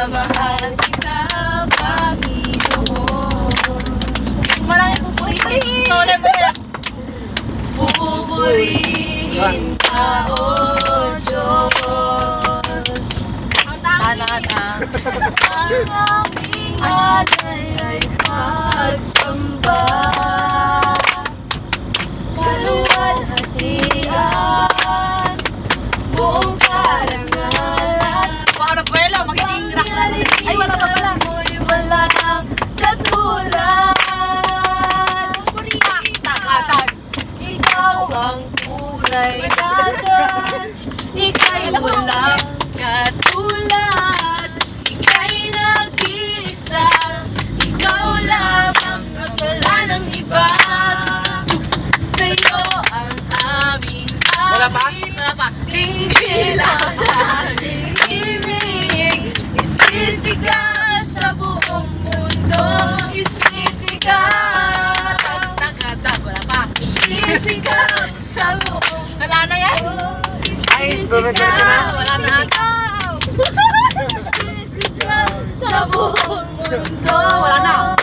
mahal kita, Panginoon. Maraming pupurihin. Sorry mo na. Pupurihin ka, O Diyos. Ana. Ang aming alay ay pagsamba. Maluwalhatian, buong karangalan. Paano po yun lang? Magiging rock lang. Ay, wala pa pala. Mo'y walang katulad. Takatag. Ikaw ang kulay na Diyos. Ika'y walang katulad. Ika'y nag-iisa. Ikaw lamang at wala ng iba. Sa'yo ang aming Wala pa? tinggil ang aming ibig. Isisigaw sa buong mundo. Isisigaw. Wala pa. Isisigaw sa buong mundo. Wala na yan? Ay, sumunod ka na. Wala na. Isisigaw sa buong mundo. Wala na.